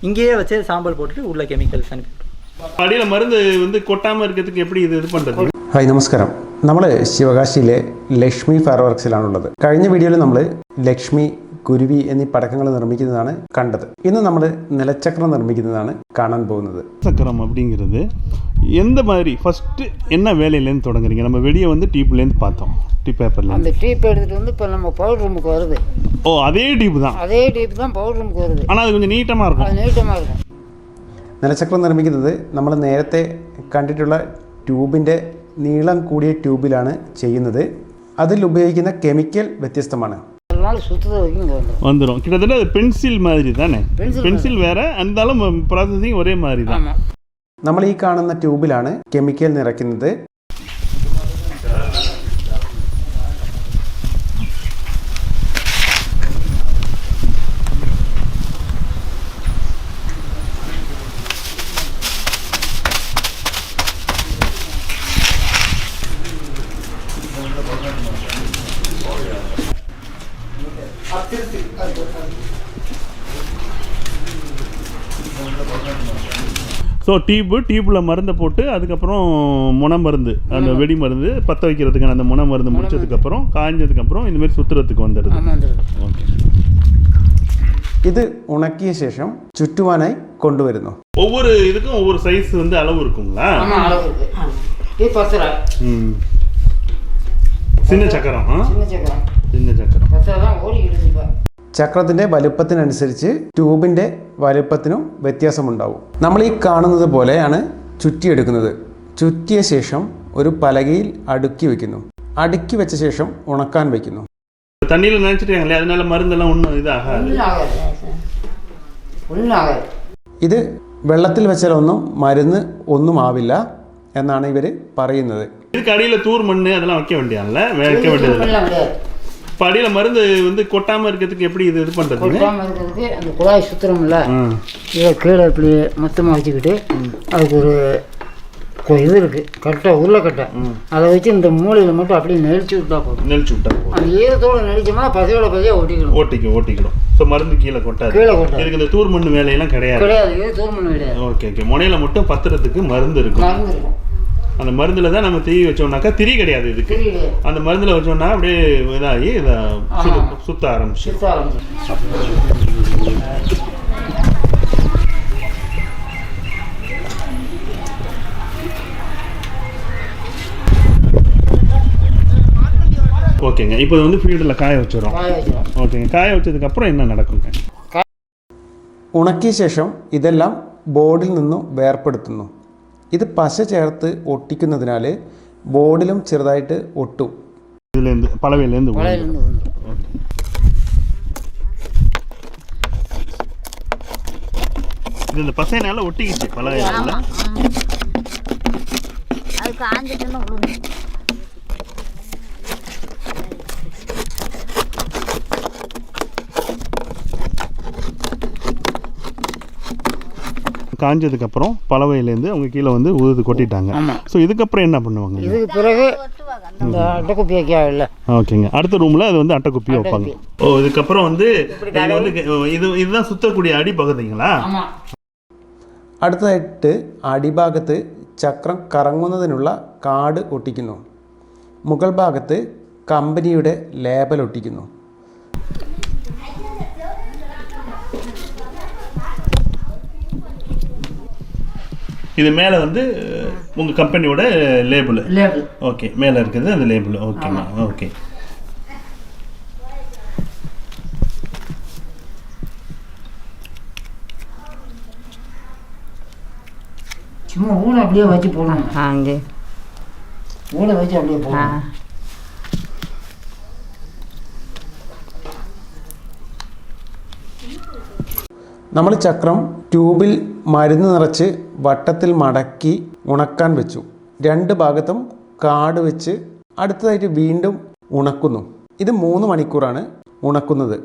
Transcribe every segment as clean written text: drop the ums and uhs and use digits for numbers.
இங்கேயே வச்சு சாம்பல் போட்டுட்டு உள்ள கெமிக்கல்ஸ் அனுப்பி அடியில் மருந்து வந்து கொட்டாமல் இருக்கிறதுக்கு எப்படி இது பண்ணுறது? ഹായ് നമസ്കാരം. നമ്മൾ ശിവകാശിയിലെ ലക്ഷ്മി ഫയർവർക്സിലാണുള്ളത്. കഴിഞ്ഞ വീഡിയോയിൽ നമ്മൾ ലക്ഷ്മി, കുരുവി എന്നീ പടക്കങ്ങൾ നിർമ്മിക്കുന്നതാണ് കണ്ടത്. ഇന്ന് നമ്മൾ നിലച്ചക്രം നിർമ്മിക്കുന്നതാണ് കാണാൻ പോകുന്നത്. சக்கரம் அப்படிங்கிறது எந்த மாதிரி ஃபஸ்ட்டு என்ன வேலையிலேருந்து தொடங்குறீங்க? நம்ம வெளியே வந்து டீப்லேருந்து பார்த்தோம், டீப் பேப்பர்ல. அந்த டீப் எடுத்துகிட்டு வந்து இப்போ நம்ம பவுடர் ரூமுக்கு வருது. ஓ, அதே டீப் தான். அதே டீப் தான் பவுடர் ரூமுக்கு வருது. ஆனால் அது கொஞ்சம் നീട്ടமாக இருக்கும். அது நீட்டமாக இருக்கும். നിലച്ചക്രം നിർമ്മിക്കുന്നത് നമ്മൾ നേരത്തെ കണ്ടിട്ടുള്ള ട്യൂബിൻ്റെ നീളം കൂടിയ ട്യൂബിലാണ് ചെയ്യുന്നത്. അതിൽ ഉപയോഗിക്കുന്ന കെമിക്കൽ വ്യത്യസ്തമാണ്. வந்துடும். கிட்டத்தட்ட அது பென்சில் மாதிரி தானே? பென்சில் வேற, இருந்தாலும் ப்ராசஸிங் ஒரே மாதிரி தான். നമ്മൾ ഈ കാണുന്ന ട്യൂബിലാണ് കെമിക്കൽ നിറയ്ക്കുന്നത്. ஸோ டியூப்பில் மருந்தை போட்டு அதுக்கப்புறம் முனை மருந்து, அந்த வெடி மருந்து பற்ற வைக்கிறதுக்கான அந்த முனை மருந்து முடிச்சதுக்கப்புறம் காய்ஞ்சதுக்கப்புறம் இந்தமாரி சுற்றுறதுக்கு வந்துடுது. ஓகே. ഇത് ഉണക്കിയ ശേഷം ചുറ്റുവാനായി കൊണ്ടുവരുന്നു. ஒவ்வொரு இதுக்கும் ஒவ்வொரு சைஸ் வந்து அளவு இருக்குங்களா? சின்ன சக்கரம். சின்ன சக்கரம். ചക്രത്തിൻ്റെ വലുപ്പത്തിനനുസരിച്ച് ട്യൂബിൻ്റെ വലുപ്പത്തിനും വ്യത്യാസമുണ്ടാവും. നമ്മൾ ഈ കാണുന്നത് പോലെയാണ് ചുറ്റിയെടുക്കുന്നത്. ചുറ്റിയ ശേഷം ഒരു പലകയിൽ അടുക്കി വയ്ക്കുന്നു. അടുക്കി വെച്ച ശേഷം ഉണക്കാൻ വയ്ക്കുന്നു. தண்ணியில் நினைச்சிட்டாங்களே, அதனால மருந்தெல்லாம் ஒன்றும் இதாகாது. ഇത് വെള്ളത്തിൽ വെച്ചാലൊന്നും മരുന്ന് ഒന്നും ആവില്ല എന്നാണ് ഇവർ പറയുന്നത്. இதுக்கு அடியில் தூர் மண் அதெல்லாம் வைக்க வேண்டியதில்ல, வைக்க வேண்டியதில்லை. இப்போ அடியில் மருந்து வந்து கொட்டாமல் இருக்கிறதுக்கு எப்படி இது பண்ணுறது? கொட்டாமல் இருக்கிறதுக்கு அந்த குழாய் சுற்றுறோம்ல, இதை கீழே இப்படி மொத்தமாக வச்சுக்கிட்டு அதுக்கு ஒரு இது இருக்குது, கரெக்டாக உருளைக்கட்டை, அதை வச்சு இந்த மூலையில் மட்டும் அப்படியே நெளிச்சு விட்டா போதும். நெளிச்சு விட்டா போதும். அந்த ஈரத்தோடு நெளிச்சோம்னா பதையோட பதையாக ஓட்டிக்கிடும். ஸோ மருந்து கீழே கொட்டாது. இதுக்கு இந்த தூர் மண் வேலையெல்லாம் கிடையாது. இது தூர் மண் கிடையாது. ஓகே. முனையில் மட்டும் பத்துறதுக்கு மருந்து இருக்கும். அந்த மருந்தில் தான் நம்ம தீ வச்சோம்னாக்கா திரி கிடையாது இதுக்கு. அந்த மருந்தில் வச்சோம்னா அப்படியே இதாகி இதை சுத்த ஆரம்பிச்சு. ஓகேங்க. இப்போ வந்து ஃபீல்டில் காய வச்சிடறோம். ஓகேங்க. காய வச்சதுக்கப்புறம் என்ன நடக்குங்க? ഉണക്കിയ ശേഷം ഇതെല്ലാം ബോർഡിൽ നിന്നും വേർപെടുത്തുന്നു. ഇത് പശ ചേർത്ത് ഒട്ടിക്കുന്നതിനാൽ ബോർഡിലും ചെറുതായിട്ട് ഒട്ടും. ഇതിലേന്ത് പളവയിലേന്ത് இது இந்த பசைனால ஒட்டிக்கிச்சு பலகையில. அது காஞ்சிட்டுன்னு விழுந்து. காஞ்சதுக்கப்புறம் பலவையிலேருந்து அவங்க கீழே வந்து உழுது கொட்டிட்டாங்க. ஸோ இதுக்கப்புறம் என்ன பண்ணுவாங்க? இதுக்கு பிறகு இந்த அட்டைக்குப்பி வைக்கல. ஓகேங்க. அடுத்த ரூமில் அது வந்து அட்டைக்குப்பி வைப்பாங்க. ஓ, இதுக்கப்புறம் வந்து இதுதான் சுத்தக்கூடிய அடிப்பகுதிங்களா? അടുത്തതായിട്ട് അടിഭാഗത്ത് ചക്രം കറങ്ങുന്നതിനുള്ള കാർഡ് ഒട്ടിക്കുന്നു. മുകൾ ഭാഗത്ത് കമ്പനിയുടെ ലേബൽ ഒട്ടിക്കുന്നു. இது மேலே வந்து உங்கள் கம்பெனியோட லேபிள். ஓகே. மேலே இருக்குது அந்த லேபிள். ஓகேம்மா. ஓகே. சும்மா ஊனை அப்படியே வச்சு போடணும். அங்கே ஊனை வச்சு அப்படியே போடணும். നമ്മൾ ചക്രം ട്യൂബിൽ മരുന്ന് നിറച്ച് വട്ടത്തിൽ മടക്കി ഉണക്കാൻ വെച്ചു. രണ്ട് ഭാഗത്തും കാർഡ് വെച്ച് അടുത്തതായിട്ട് വീണ്ടും ഉണക്കുന്നു. ഇത് 3 മണിക്കൂറാണ് ഉണക്കുന്നത്.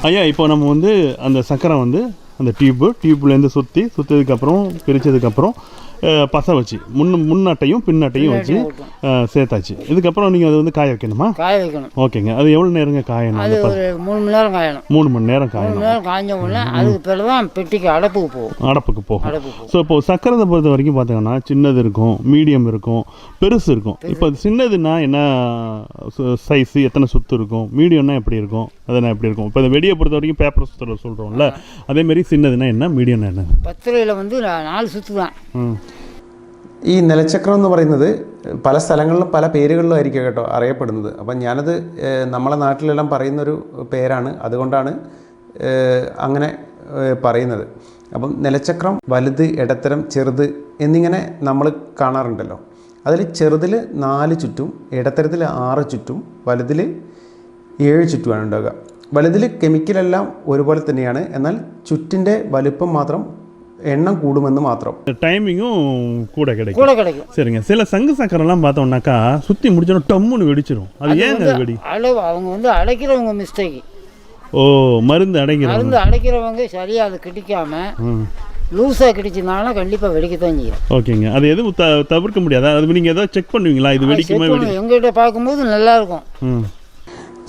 ஐயா, இப்போ நம்ம வந்து அந்த சக்கரை வந்து அந்த டியூப்லேருந்து சுற்றதுக்கப்புறம் பிரித்ததுக்கப்புறம் பசை வச்சு முன்னாட்டையும் பின்னாட்டையும் வச்சு சேர்த்தாச்சு. இதுக்கப்புறம் நீங்கள் அதை வந்து காய வைக்கணுமா? காய வைக்கணும். ஓகேங்க. அது எவ்வளோ நேரங்க காயணும்? அது ஒரு 3 மணி நேரம் காயணும். 3 மணி நேரம் காயணும். 3 மணி நேரம் காய்ஞ்ச உடனே அதுக்கு பிறகு தான் பெட்டிக்கு அடப்புக்கு போகும். ஸோ இப்போது சக்கரத்தை பொறுத்த வரைக்கும் பார்த்தீங்கன்னா சின்னது இருக்கும், மீடியம் இருக்கும், பெருசு இருக்கும். இப்போ சின்னதுன்னா என்ன சைஸு, எத்தனை சுற்று இருக்கும்? மீடியம்னா எப்படி இருக்கும்? அதெல்லாம் எப்படி இருக்கும்? இப்போ இந்த வெடியை பொறுத்த வரைக்கும் பேப்பர் சுற்றுற சொல்கிறோம்ல, அதேமாரி சின்னதுன்னா என்ன, മീഡിയം என்ன? 10 രൂപയിൽ வந்து 4 சுற்று தான். ഈ നിലച്ചക്രം എന്ന് പറയുന്നത് പല സ്ഥലങ്ങളിലും പല പേരുകളിലായിരിക്കും കേട്ടോ അറിയപ്പെടുന്നത്. അപ്പം ഞാനത് നമ്മളെ നാട്ടിലെല്ലാം പറയുന്നൊരു പേരാണ്, അതുകൊണ്ടാണ് അങ്ങനെ പറയുന്നത്. അപ്പം നിലച്ചക്രം വലുത്, ഇടത്തരം, ചെറുത് എന്നിങ്ങനെ നമ്മൾ കാണാറുണ്ടല്ലോ. അതിൽ ചെറുതിൽ 4 ചുറ്റും, ഇടത്തരത്തിൽ 6 ചുറ്റും, വലുതിൽ 7 ചുറ്റുമാണ് ഉണ്ടാകുക. വലുതിൽ കെമിക്കലെല്ലാം ഒരുപോലെ തന്നെയാണ്, എന്നാൽ ചുറ്റിൻ്റെ വലുപ്പം മാത്രം எண்ணம் கூடுமெന്ന് മാത്രം. டைமிங்கும் கூட கிடைக்கும். சரிங்க. சில சங்கு சக்கரெல்லாம் பார்த்தோம்னாக்கா சுற்றி முடிச்சோன்னா டம்முன்னு வெடிச்சிடும். அது ஏங்க அது வெடி? அளவு அவங்க வந்து அடைக்கிறவங்க மிஸ்டேக். ஓ, மருந்து அடைக்கிறவங்க சரியாக அது கிடைக்காம லூஸாக கிடைச்சதுனால கண்டிப்பாக வெடிக்கத்தான் செய்யும். ஓகேங்க. அது எதுவும் தவிர்க்க முடியாதா? அது நீங்கள் ஏதாவது செக் பண்ணுவீங்களா? இது வெடிக்குமா? எங்கள்கிட்ட பார்க்கும்போது நல்லாயிருக்கும்.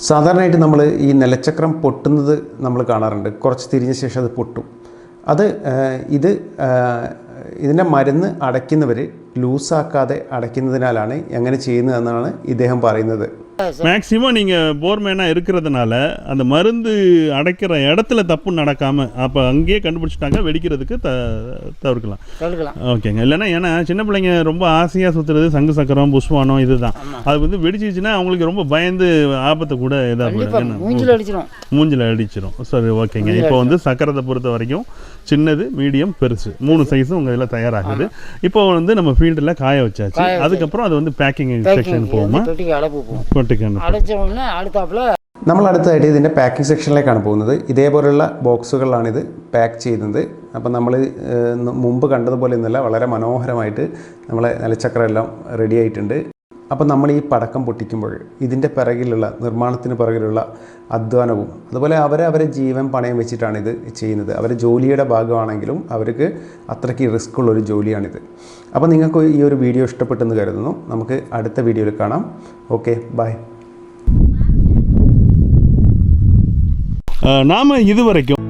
സാധാരണയായിട്ട് നമ്മൾ ഈ നിലച്ചക്രം പൊട്ടുന്നത് നമ്മൾ കാണാറുണ്ട്. കുറച്ച് തിരിഞ്ഞ ശേഷം അത് പൊട്ടും. അത് ഇതിൻ്റെ മരുന്ന് അടയ്ക്കുന്നവർ ലൂസാക്കാതെ അടയ്ക്കുന്നതിനാലാണ് എങ്ങനെ ചെയ്യുന്നതെന്നാണ് ഇദ്ദേഹം പറയുന്നത്. மேக்ஸிமம் நீங்கள் போர்மேனாக இருக்கிறதுனால அந்த மருந்து அடைக்கிற இடத்துல தப்பு நடக்காமல் அப்போ அங்கேயே கண்டுபிடிச்சிட்டாங்க, வெடிக்கிறதுக்கு தவிர்க்கலாம். ஓகேங்க. இல்லைன்னா ஏன்னா சின்ன பிள்ளைங்க ரொம்ப ஆசையாக சுற்றுறது சங்கு சக்கரம், புஷ்வானம் இதுதான். அது வந்து வெடிச்சிச்சுன்னா அவங்களுக்கு ரொம்ப பயந்து ஆபத்தை கூட இதாக மூஞ்சில் அடிச்சிடும். சரி, ஓகேங்க. இப்போ வந்து சக்கரத்தை பொறுத்த வரைக்கும் சின்னது, மீடியம், பெருசு 3 சைஸும் உங்கள் இதில் தயாராகுது. இப்போ வந்து நம்ம ஃபீல்டில் காய வச்சாச்சு. அதுக்கப்புறம் அது வந்து பேக்கிங் செக்ஷன் போகுமா? നമ്മൾ അടുത്തതായിട്ട് ഇതിൻ്റെ പാക്കിംഗ് സെക്ഷനിലേക്കാണ് പോകുന്നത്. ഇതേപോലുള്ള ബോക്സുകളിലാണിത് പാക്ക് ചെയ്യുന്നത്. അപ്പം നമ്മൾ മുമ്പ് കണ്ടതുപോലെ ഒന്നുമല്ല, വളരെ മനോഹരമായിട്ട് നമ്മളെ നിലച്ചക്രം എല്ലാം റെഡി ആയിട്ടുണ്ട്. അപ്പം നമ്മൾ ഈ പടക്കം പൊട്ടിക്കുമ്പോൾ ഇതിൻ്റെ പിറകിലുള്ള നിർമ്മാണത്തിന് പിറകിലുള്ള അധ്വാനവും അതുപോലെ അവരെ ജീവൻ പണയം വെച്ചിട്ടാണ് ഇത് ചെയ്യുന്നത്. അവരെ ജോലിയുടെ ഭാഗമാണെങ്കിലും അവർക്ക് അത്രയ്ക്ക് റിസ്ക് ഉള്ളൊരു ജോലിയാണിത്. അപ്പോൾ നിങ്ങൾക്ക് ഈ ഒരു വീഡിയോ ഇഷ്ടപ്പെട്ടെന്ന് കരുതുന്നു. നമുക്ക് അടുത്ത വീഡിയോയിൽ കാണാം. Okay, bye. நாம் இதுவரைக்கும்